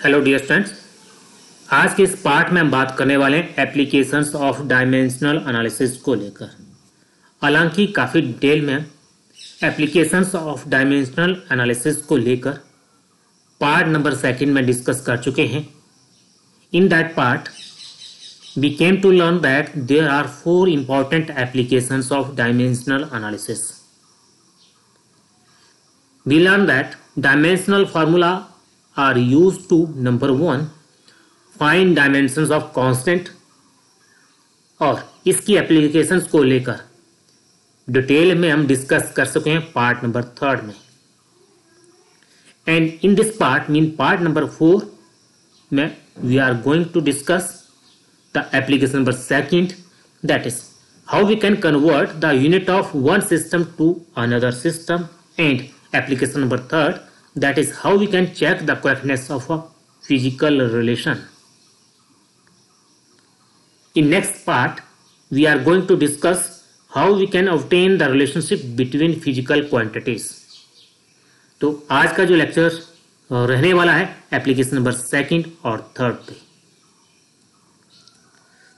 Hello dear students, आज के इस पार्ट में हम बात करने वाले हैं एप्लीकेशंस ऑफ डायमेंशनल एनालिसिस को लेकर। हालांकि काफ़ी डिटेल में एप्लीकेशंस ऑफ डायमेंशनल एनालिसिस को लेकर पार्ट नंबर 2 में डिस्कस कर चुके हैं। In that part we came to learn that there are 4 important applications of dimensional analysis. We learn that dimensional formula are used to number 1 find dimensions of constant, और इसकी applications को लेकर detail में हम discuss कर सके हैं part number 3 में। And in this part part number 4 में we are going to discuss the application number 2, that is how we can convert the unit of one system to another system, and application number 3, that is how we can check the correctness of a physical relation. In next part we are going to discuss how we can obtain the relationship between physical quantities. तो आज का जो lecture रहने वाला है application number 2 और 3 पे।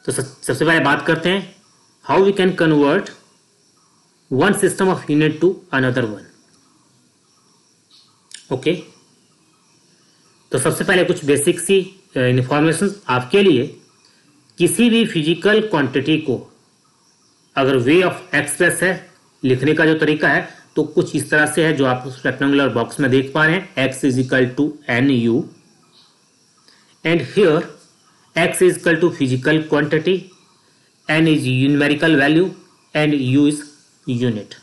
तो सबसे पहले बात करते हैं how we can convert one system of unit to another one. Okay तो सबसे पहले कुछ बेसिक सी इंफॉर्मेशन आपके लिए। किसी भी फिजिकल क्वांटिटी को अगर वे ऑफ एक्सप्रेस है, लिखने का जो तरीका है तो कुछ इस तरह से है जो आप रेक्टेंगुलर बॉक्स में देख पा रहे हैं। x is equal to n u, and here x is equal to physical quantity, n is numerical value and u is unit.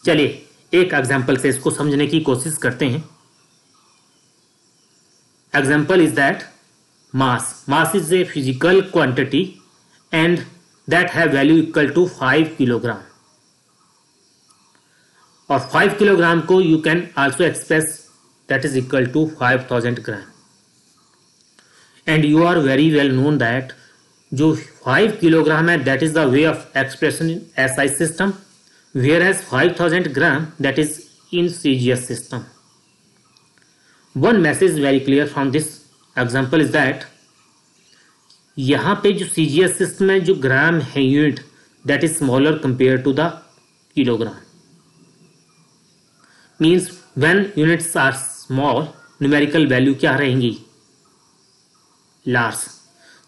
चलिए एक एग्जाम्पल से इसको समझने की कोशिश करते हैं। Example is that mass is a physical quantity and that have value equal to 5 kilogram, और 5 किलोग्राम को you can also express that is equal to 5000 gram. And you are very well known that जो 5 kilogram है that is the way of expression in SI system, whereas 5000 gram that is in CGS system. One message very clear from this example is that यहाँ पे जो CGS system में जो ग्राम है unit that is smaller compared to the kilogram. Means when units are small, numerical value क्या रहेंगी? Large.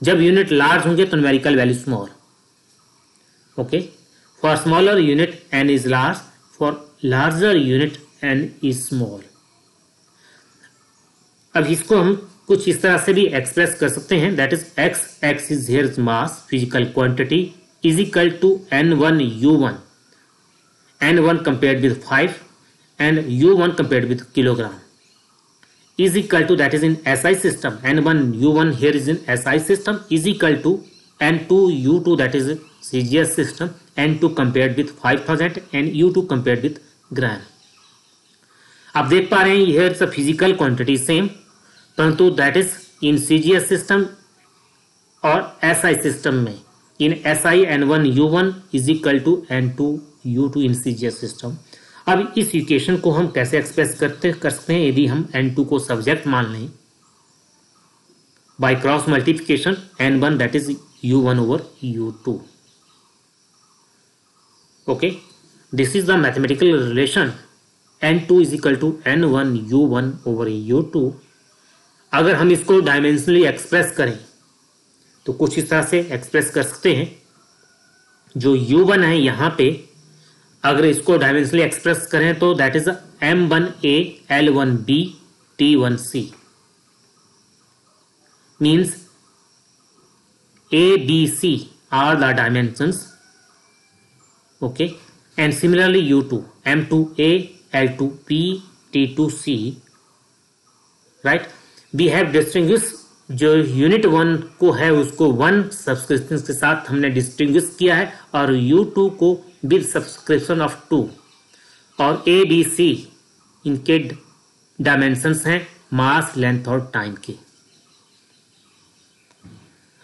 जब unit large होंगे तो numerical value small. Okay. For smaller unit n is large, for larger unit n is small. अब इसको हम कुछ इस तरह से भी एक्सप्रेस कर सकते हैं, that is x is here is mass physical quantity is equal to n1 u1, n1 compared with 5 and u1 compared with kilogram is equal to, that is in SI system, n1 u1 here is in SI system is equal to n2 u2 that is CGS system, n2 compared with 5000 and u2 compared with gram. आप देख पा रहे हैं here is a physical quantity same, परंतु that is in CGS system और SI system में in SI n1 u1 is equal to n2 u2 in CGS system. अब इस इक्वेशन को हम कैसे एक्सप्रेस कर सकते हैं यदि हम n2 को सब्जेक्ट मान लें by cross multiplication n1 that is u1 over u2. Okay, this is the mathematical relation n2 is equal to n1 u1 over u2. अगर हम इसको डायमेंशनली एक्सप्रेस करें तो कुछ इस तरह से एक्सप्रेस कर सकते हैं। जो u1 है यहाँ पे अगर इसको डायमेंशनली एक्सप्रेस करें तो that is m1a l1b t1c, means a b c are the dimensions. Okay, and similarly u2 m2a l2b t2c, right? We have distinguished जो यूनिट 1 को है उसको 1 सब्सक्रिप्शन के साथ हमने डिस्टिंग्विश किया है और u2 को विद सब्सक्रिप्शन ऑफ 2, और a b c इनके डायमेंशंस हैं मास, लेंथ और टाइम के।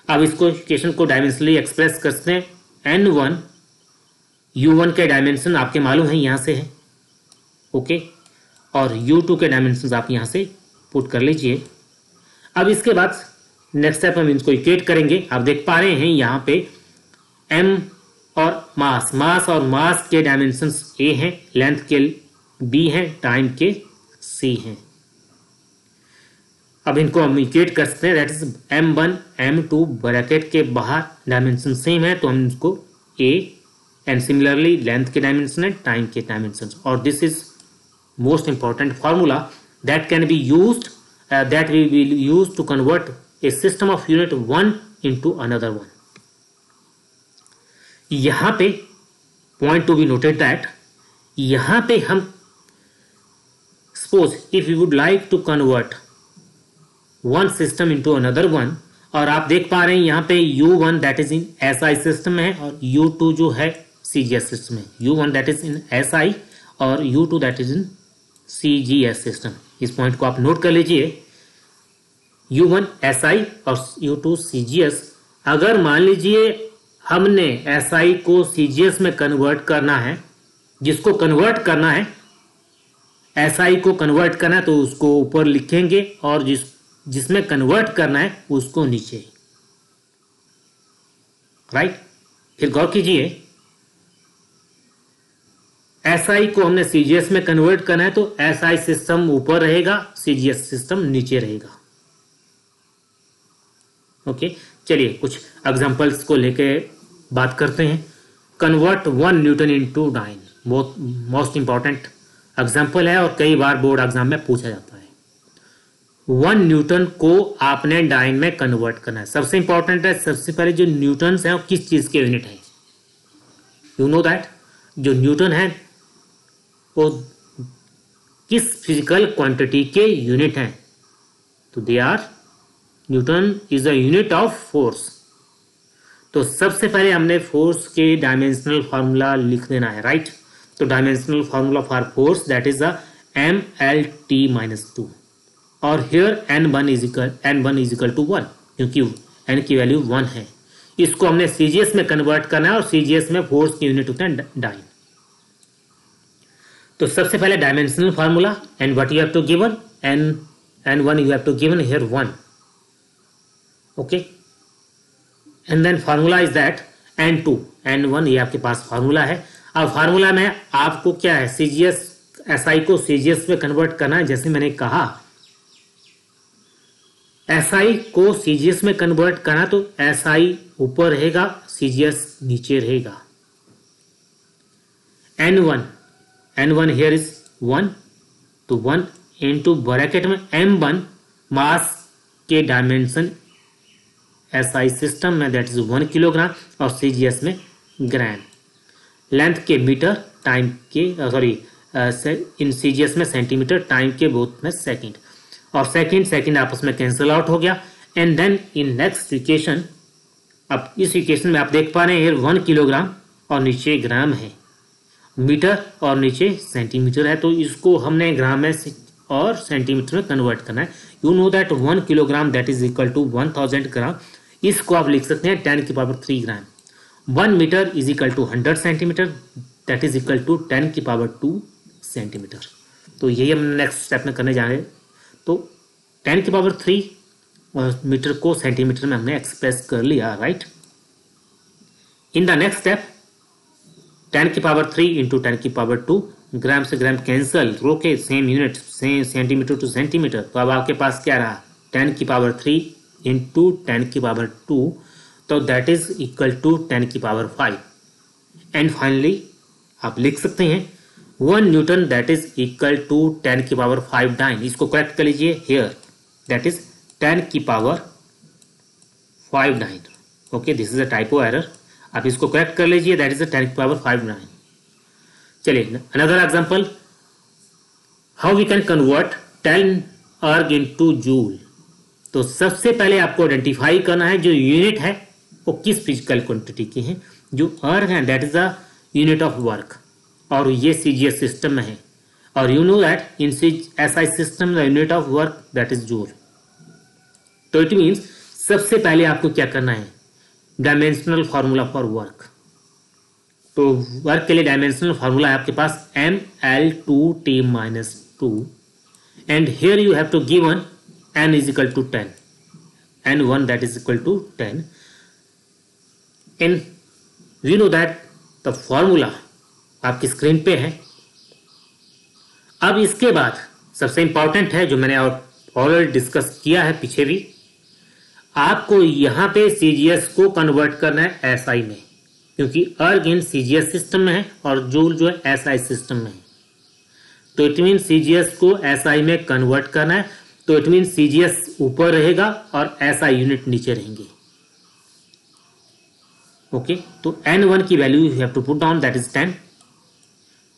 अब इसको इक्वेशन को डायमेंशनली एक्सप्रेस कर सकते हैं। n1 u1 के डायमेंशन आपके मालूम है यहां से है, ओके, और u2 के डायमेंशन आप यहां से पुट कर लीजिए। अब इसके बाद नेक्स्ट स्टेप हम इसको इक्वेट करेंगे। आप देख पा रहे हैं यहाँ पे m और मास और मास के डायमेंशंस a हैं, लेंथ के b हैं, टाइम के c हैं। अब इनको हम इक्वेट कर सकते हैं, that is m1 m2 bracket के बाहर डायमेंशन सेम है तो हम इसको a एंड सिमिलरली लेंथ के डायमेंशन है, टाइम के डायमेंशन। और this is most important formula that can be used that we will use to convert a system of unit one into another one. यहां पे point to be noted that यहां पे हम suppose if you would like to convert one system into another one, और आप देख पा रहे हैं यहाँ पे U1 that is in SI system में है और U2 जो है CGS सिस्टम में। U1 that is in SI और U2 that is in CGS system. इस पॉइंट को आप नोट कर लीजिए, U1 SI और U2 CGS। अगर मान लीजिए हमने SI को CGS में कन्वर्ट करना है, जिसको कन्वर्ट करना है SI को कन्वर्ट करना है तो उसको ऊपर लिखेंगे और जिसमें कन्वर्ट करना है उसको नीचे, राइट। फिर गौर कीजिए, SI को हमने CGS में कन्वर्ट करना है तो SI सिस्टम ऊपर रहेगा, CGS सिस्टम नीचे रहेगा। ओके, चलिए कुछ एग्जांपल्स को लेके बात करते हैं। कन्वर्ट 1 न्यूटन इनटू डाइन, बहुत मोस्ट इंपॉर्टेंट एग्जांपल है और कई बार बोर्ड एग्जाम में पूछा जाता है। 1 न्यूटन को आपने डाइन में कन्वर्ट करना है। सबसे इंपॉर्टेंट है, सबसे पहले जो न्यूटन्स हैं वो किस चीज के यूनिट है। यू नो दैट जो न्यूटन है वो किस फिजिकल क्वांटिटी के यूनिट हैं, तो they are newton is a unit of force. तो सबसे पहले हमने फोर्स के डायमेंशनल फार्मूला लिख देना है, राइट। तो dimensional formula for force that is a mLT-2 और here n1 is equal to 1 क्योंकि n की वैल्यू 1 है। इसको हमने CGS में कन्वर्ट करना है और CGS में फोर्स की यूनिट होता है डाइन। तो सबसे पहले dimensional formula and what you have to given n1 you have to given here 1, okay. And then formula is that n1 ये आपके पास फार्मूला है। अब फार्मूला में आपको क्या है, CGS SI को CGS में कन्वर्ट करना है। जैसे मैंने कहा SI को CGS में कन्वर्ट करना तो SI ऊपर रहेगा, CGS नीचे रहेगा। n1 here is 1 तो 1 into ब्रैकेट में m1 मास के डायमेंशन SI सिस्टम में दैट इज 1 किलोग्राम और CGS में ग्राम, लेंथ के मीटर, टाइम के इन CGS में सेंटीमीटर, टाइम के बोथ में सेकंड, और सेकंड आपस में कैंसिल आउट हो गया। And then in next equation, अब इस इक्वेशन में आप देख पा रहे हैं 1 किलोग्राम और नीचे ग्राम है, मीटर और नीचे सेंटीमीटर है, तो इसको हमने ग्राम में और सेंटीमीटर में कन्वर्ट करना है। You know that 1 kilogram that is equal to 1000 gram. इसको आप लिख सकते हैं 10 की power 3 gram. 1 metre is equal to 100 centimetre that is equal to 10 की पावर 2 सेंटीमीटर। तो यही हम नेक्स्ट स्टेप में करने जा रहे हैं। तो 10 की पावर 3 और मीटर को सेंटीमीटर में हमने एक्सप्रेस कर लिया, right. In the next step 10 की पावर 3 इंटू 10 की पावर 2, ग्राम से ग्राम कैंसल, रोके same unit, same centimetre two centimetre. तो अब आपके पास क्या रहा, 10 की पावर 3 इंटू 10 की पावर 2, तो दैट इज इक्वल टू 10 की पावर 5। एंड फाइनली आप लिख सकते हैं 1 newton that is equal to 10 की पावर 5 डाइन। इसको करेक्ट कर लीजिए, हियर दैट इज 10 की power 5 dyne. Okay, this is a typo error, आप इसको करेक्ट कर लीजिए, दैट इज 10 की पावर 5 डाइन। चलिए another example, how we can convert 10 erg into joule. तो सबसे पहले आपको आइडेंटिफाई करना है जो यूनिट है वो किस फिजिकल क्वांटिटी की है। जो अर्ग है that is the unit of work, और ये CGS सिस्टम में है, और you know that in SI system the unit of work that is joule. तो इट मीन्स सबसे पहले आपको क्या करना है, डायमेंशनल फार्मूला फॉर वर्क। तो वर्क के लिए डायमेंशनल फार्मूला है आपके पास mL2T-2 and here you have to given n is equal to 10। N1 that is equal to 10. And we know that the formula आपकी स्क्रीन पे है. अब इसके बाद सबसे इंपॉर्टेंट है जो मैंने ऑलरेडी डिस्कस किया है पीछे भी, आपको यहां पे सीजीएस को कन्वर्ट करना है एसआई में, क्योंकि अर्ग इन सीजीएस सिस्टम में है और जूल जो है एसआई सिस्टम में है. तो इट मीन सीजीएस को एसआई में कन्वर्ट करना है. तो इट मीन सीजीएस ऊपर रहेगा और एसआई यूनिट नीचे रहेंगे. ओके, तो N1 की value you have to put down that is 10.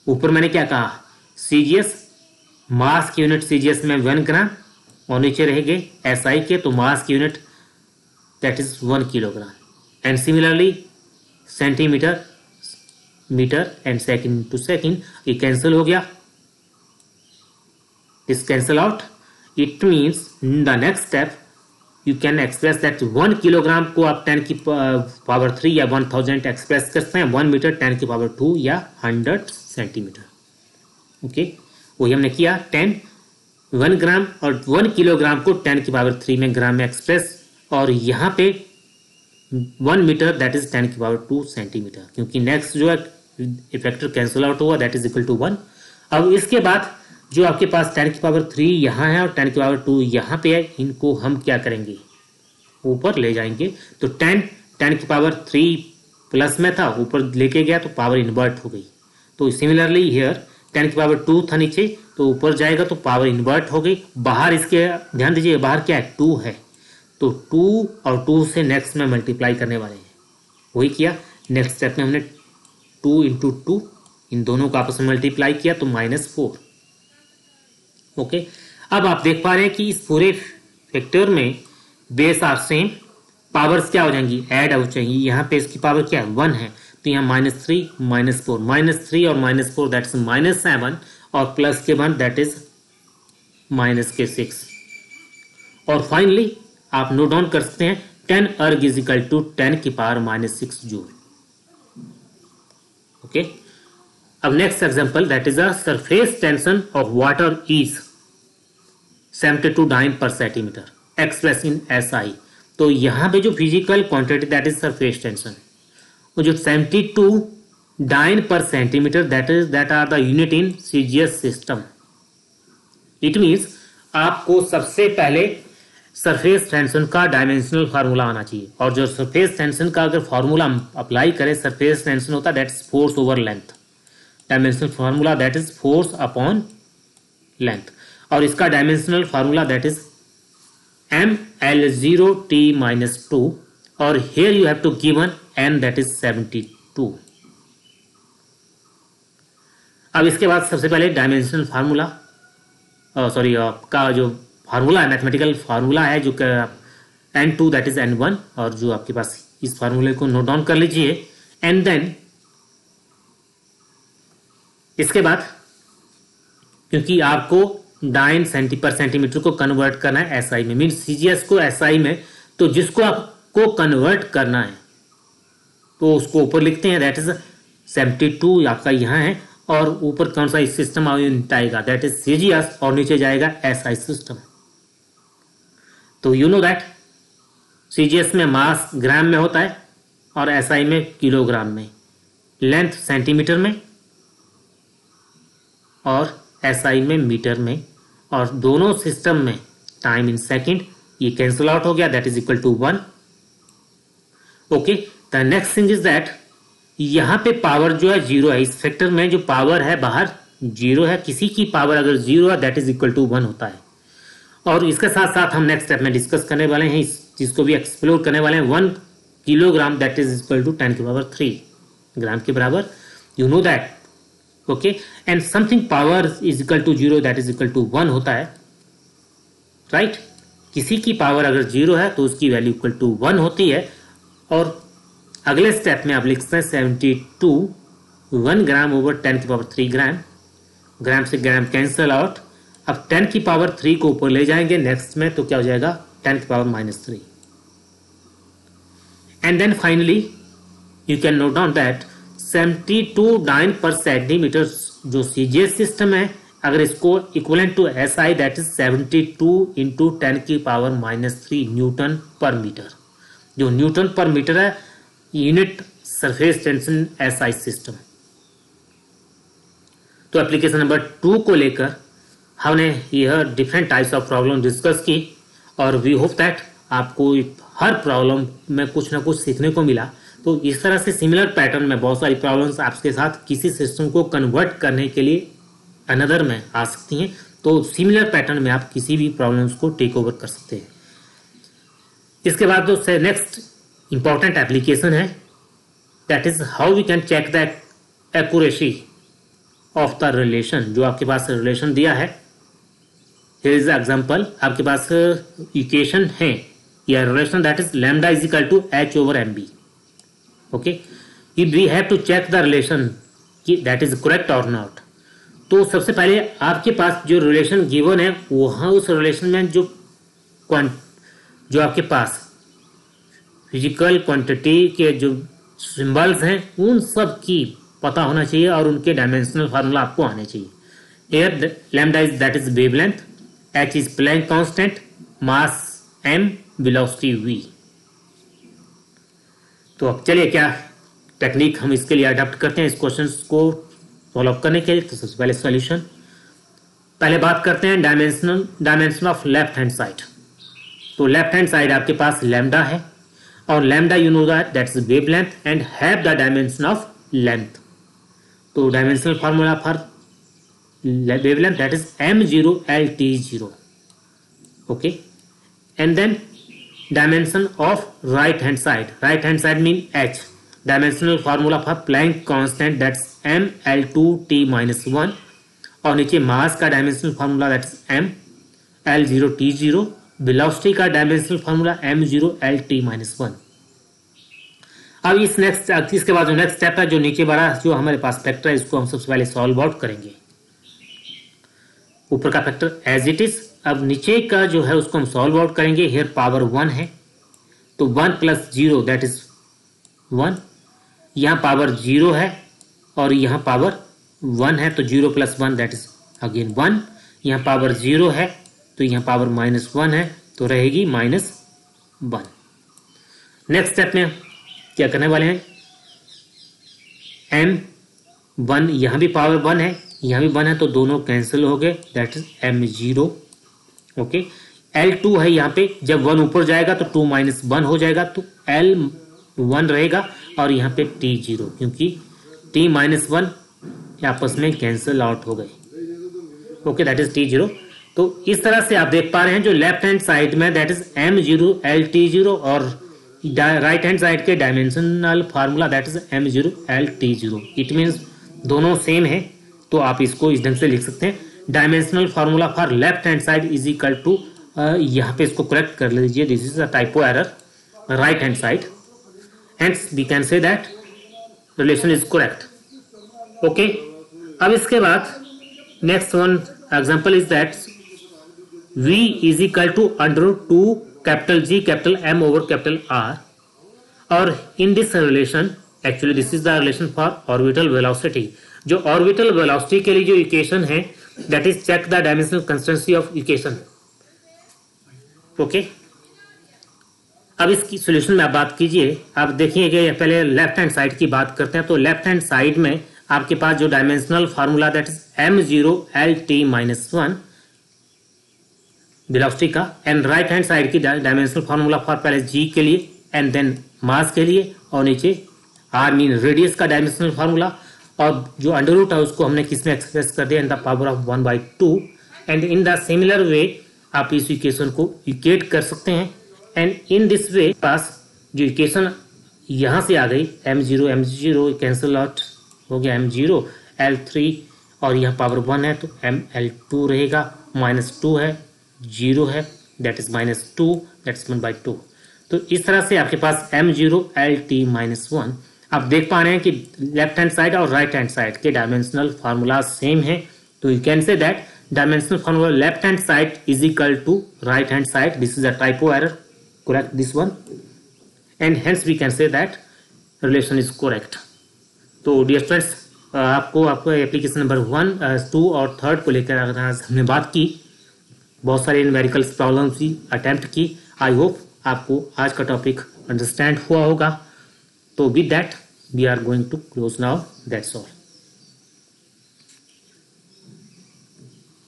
ऊपर मैंने क्या कहा, सीजीएस मास की यूनिट सीजीएस में 1 ग्राम और नीचे रहेंगे एसआई के, तो मास की unit that is 1 kilogram. And similarly centimetre, metre and second to second, ये कैंसिल हो गया, this cancel out. It means in the next step you can express that 1 kilogram को आप 10 की पावर 3 या 1000 एक्सप्रेस करते हैं, 1 मीटर 10 की पावर 2 या 100 सेंटीमीटर. ओके, वही हमने किया. 1 ग्राम और 1 किलोग्राम को 10 की पावर 3 में ग्राम में एक्सप्रेस, और यहाँ पे 1 मीटर दैट इज 10 की पावर 2 सेंटीमीटर, क्योंकि नेक्स्ट जो है इफेक्टर कैंसिल आउट हुआ दैट इज इक्वल टू 1. अब इसके बाद जो आपके पास 10 की पावर 3 यहाँ है और 10 की पावर 2 यहाँ पे है, इनको हम क्या करेंगे, ऊपर ले जाएंगे. तो 10 की पावर 3 प्लस में था, ऊपर लेके गया तो पावर इन्वर्ट हो गई. तो सिमिलरली हियर 10 की पावर 2 था नीचे, तो ऊपर जाएगा तो पावर इन्वर्ट हो गई. बाहर इसके ध्यान दीजिए, बाहर क्या है, 2 है, तो 2 और 2 से नेक्स्ट में मल्टीप्लाई करने वाले हैं. वही किया. नेक्स्ट स्टेप में हमने 2 इंटू 2 इन दोनों को आपस में मल्टीप्लाई किया तो -4. ओके, अब आप देख पा रहे हैं कि इस पूरे फैक्टर में बेस आर सेम, पावर्स क्या हो जाएंगी, ऐड हो जाएंगी. यहाँ पे इसकी पावर क्या है, 1 है, तो यहाँ -3 -4, -3 और -4 दैट इज -7 और प्लस के 1 दैट इज -6. और फाइनली आप नोट डाउन कर सकते हैं 10 अर्ग इज इक्वल टू 10 की पावर -6 जूल. ओके, अब next example that is a surface tension of water is 72 dyne per centimetre express in SI. तो यहां पे जो physical quantity that is surface tension, वो जो 72 dyne per centimetre that are the unit in CGS system. It means आपको सबसे पहले surface tension का डायमेंशनल फार्मूला आना चाहिए, और जो सरफेस टेंशन का अगर फार्मूला अप्लाई करें, सरफेस टेंशन होता है that is force over length. Dimensional formula that is force upon length, और इसका dimensional formula that is ML0T-2, और here you have to given n that is 72. अब इसके बाद सबसे पहले डायमेंशनल फार्मूला सॉरी का जो फार्मूला है, मैथमेटिकल फार्मूला है जो N2 दैट इज N1, और जो आपके पास इस फार्मूले को नोट डाउन कर लीजिए. एंड देन इसके बाद क्योंकि आपको डाइन पर सेंटीमीटर को कन्वर्ट करना है एसआई में, मीन सीजीएस को एसआई में, तो जिसको आपको कन्वर्ट करना है तो उसको ऊपर लिखते हैं दैट इज 72 आपका यहाँ है, और ऊपर कौन सा सिस्टम आएगा दैट इज सीजीएस, और नीचे जाएगा एसआई सिस्टम. तो यू नो दैट सीजीएस में मास ग्राम में होता है और एसआई में किलोग्राम में, लेंथ सेंटीमीटर में और एसआई में मीटर में, और दोनों सिस्टम में टाइम इन सेकंड. ये कैंसिल आउट हो गया that is equal to 1. Okay, the next thing is that यहां पे पावर जो है 0 है. इस फैक्टर में जो पावर है बाहर 0 है, किसी की पावर अगर 0 है दैट इज इक्वल टू 1 होता है. और इसके साथ साथ हम नेक्स्ट स्टेप में डिस्कस करने वाले हैं, इस चीज को भी एक्सप्लोर करने वाले हैं. 1 kilogram that is equal to 10 की पावर 3 ग्राम के बराबर. You know that. Okay, and something power is equal to 0 that is equal to 1 होता है, राइट. किसी की पावर अगर 0 है तो उसकी वैल्यू इक्वल टू 1 होती है. और अगले स्टेप में आप लिखते हैं 72 1 ग्राम ओवर 10 की पावर 3 ग्राम. ग्राम से ग्राम कैंसिल आउट. अब 10 की पावर 3 को ऊपर ले जाएंगे नेक्स्ट में, तो क्या हो जाएगा 10 की power -3. And then finally you can note down that 72 dyne per centimetre जो सीजीएस सिस्टम है अगर इसको equivalent to SI that is 72 into 10⁻³ newton per metre. जो न्यूटन पर मीटर है unit surface tension SI system. तो application number 2 को लेकर हमने यह different types of problem discuss की और वी होप दैट आपको हर प्रॉब्लम में कुछ ना कुछ सीखने को मिला। तो इस तरह से सिमिलर पैटर्न में बहुत सारी प्रॉब्लम्स आपके साथ किसी सिस्टम को कन्वर्ट करने के लिए अनदर में आ सकती हैं। तो सिमिलर पैटर्न में आप किसी भी प्रॉब्लम्स को टेक ओवर कर सकते हैं। इसके बाद जो नेक्स्ट इंपॉर्टेंट एप्लीकेशन है that is how we can check the accuracy of the relation. जो आपके पास रिलेशन दिया है, हियर इज एग्जांपल, आपके पास इक्वेशन है या relation that is lambda is equal to H/mb। Okay, if we have to check the relation कि that is correct और not. तो सबसे पहले आपके पास जो रिलेशन गिवन है वहाँ उस रिलेशन में जो आपके पास फिजिकल क्वांटिटी के जो सिंबल्स हैं उन सब की पता होना चाहिए और उनके डायमेंशनल फार्मूला आपको आने चाहिए। Here lambda is that is wavelength, h is Planck constant, mass m, velocity v। तो अब चलिए क्या टेक्निक हम इसके लिए अडॉप्ट करते हैं इस क्वेश्चन को सॉल्व करने के लिए। तो सबसे पहले सॉल्यूशन, पहले बात करते हैं dimension of left hand side. तो लेफ्ट हैंड साइड आपके पास लैम्डा है और lambda you know that's wavelength and have the dimension of length. तो dimensional formula for wavelength that is m0 LT0। okay, and then dimension of right hand side mean h, dimensional formula for Planck constant that's m L2 T minus 1 और नीचे mass का dimensional formula that is m L0 T0, velocity का dimensional formula m0 LT minus 1। अब इसके बाद जो next step है, जो नीचे बड़ा जो हमारे पास फैक्टर है, इसको हम सबसे पहले सॉल्व आउट करेंगे। ऊपर का फैक्टर एज इट इज, अब नीचे का जो है उसको हम सॉल्व आउट करेंगे। हियर पावर 1 है तो 1 प्लस 0 दैट इज 1, यहाँ पावर 0 है और यहाँ पावर 1 है तो 0 प्लस 1 दैट इज अगेन 1, यहाँ पावर 0 है तो यहाँ पावर -1 है तो रहेगी -1। नेक्स्ट स्टेप में क्या करने वाले हैं, m1, यहाँ भी पावर 1 है यहाँ भी 1 है तो दोनों कैंसिल हो गए that is m0। Okay, L2 है यहाँ पे, जब 1 ऊपर जाएगा तो 2 - 1 हो जाएगा तो L1 रहेगा और यहाँ पे T0 क्योंकि T - 1 आपस में कैंसिल आउट हो गए। Okay, that is T0। तो इस तरह से आप देख पा रहे हैं जो लेफ्ट हैंड साइड में दैट इज m0 LT0 और राइट हैंड साइड के dimensional formula that is m0 LT0। It means दोनों सेम है। तो आप इसको इस ढंग से लिख सकते हैं, dimensional formula for left hand side is equal to, यहाँ पे इसको करेक्ट कर लीजिए, this is a typo error, right hand side, hence we can say that relation is correct. Okay, अब इसके बाद next one example is that v is equal to √2 capital G capital M over capital R और in this relation actually this is the relation for orbital velocity. जो orbital velocity के लिए जो equation है that is check the dimensional consistency of equation. Okay, अब इसकी solution में आप बात कीजिए। आप देखिए पहले लेफ्ट हैंड साइड की बात करते हैं। तो लेफ्ट हैंड साइड में आपके पास जो dimensional formula that is m0 LT - 1 velocity का, एंड राइट हैंड साइड की डायमेंशनल फार्मूला फॉर पहले G के लिए एंड देन मास के लिए और नीचे R मीन रेडियस का डायमेंशनल फार्मूला और जो अंडर रूट है उसको हमने किस में एक्सप्रेस कर दिया in the power of 1/2 and in the similar way आप इस इक्वेशन को इक्वेट कर सकते हैं एंड इन दिस वे पास जो इक्वेशन यहाँ से आ गई m0 कैंसिल आउट हो गया, m0 L3 और यहाँ पावर 1 है तो mL2 रहेगा, -2 है 0 है दैट इज -2 दैट्स 1/2। तो इस तरह से आपके पास m0 LT - 1 आप देख पा रहे हैं कि लेफ्ट हैंड साइड और राइट हैंड साइड के डायमेंशनल फार्मूला सेम है। तो you can say that dimensional formula left hand side is equal to right hand side, this is a typo error, correct this one and hence we can say that relation is correct. तो dear students आपको application number 1, 2 और 3 को लेकर आज हमने बात की। बहुत सारे न्यूमेरिकल्स प्रॉब्लम्स भी अटेम्प्ट की। आई होप आपको आज का टॉपिक अंडरस्टैंड हुआ होगा। तो with that we are going to close now. That's all.